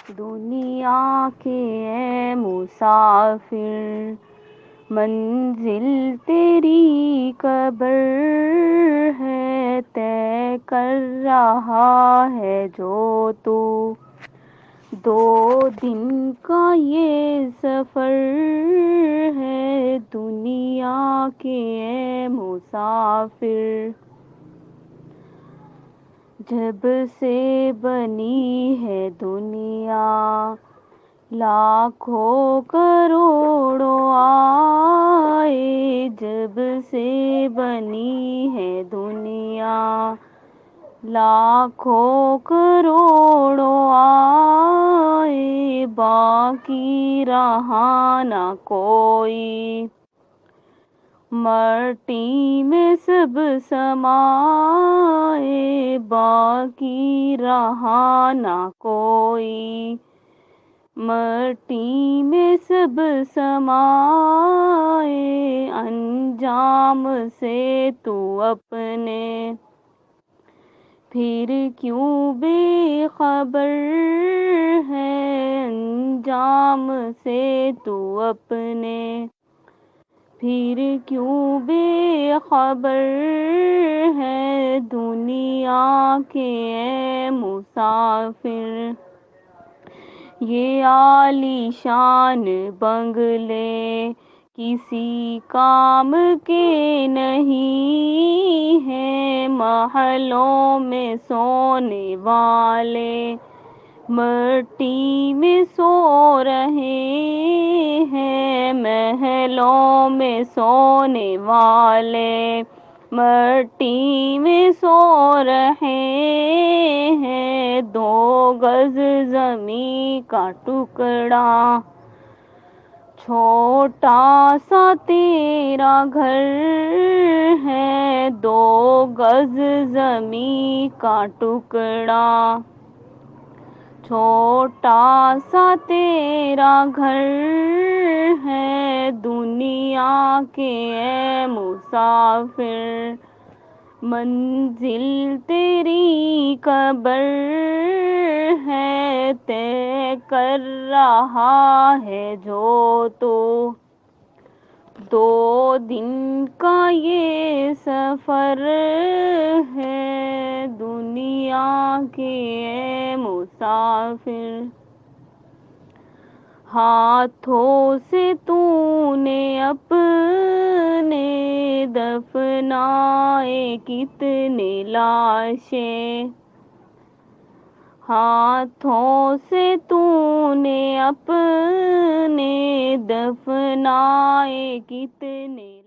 دنیا کے اے مسافر، منزل تیری قبر ہے، طے کر رہا ہے جو تو 2 دن کا یہ سفر ہے، دنیا کے اے مسافر۔ جب سے بنی ہے دنیا، لاکھوں کروڑوں آئے، جب سے بنی ہے دنیا، لاکھوں کروڑوں آئے، باقی رہا نہ کوئی، مٹی میں سب سمائے، باقی رہا نہ کوئی، مٹی میں سب سمائے، انجام سے تو اپنے پھر کیوں بے خبر ہے، انجام سے تو اپنے پھر کیوں بے خبر ہے، دنیا کے اے مسافر۔ یہ عالی شان بنگلے کسی کام کے نہیں ہیں، محلوں میں سونے والے مٹی میں سو رہے ہیں، محلوں میں سونے والے مٹی میں سو رہے ہیں، 2 گز زمیں کا ٹکڑا چھوٹا سا تیرا گھر ہے، 2 گز زمیں کا ٹکڑا چھوٹا سا تیرا گھر ہے، دنیا کے اے مسافر، منزل تیری قبر ہے، طے کر رہا ہے جو تو 2 دن کا یہ سفر ہے، دنیا کے اے مسافر۔ ہاتھوں سے تو نے اپنے دفنائے کتنے لاشیں، ہاتھوں سے تو نے اپنے دفنائے کتنے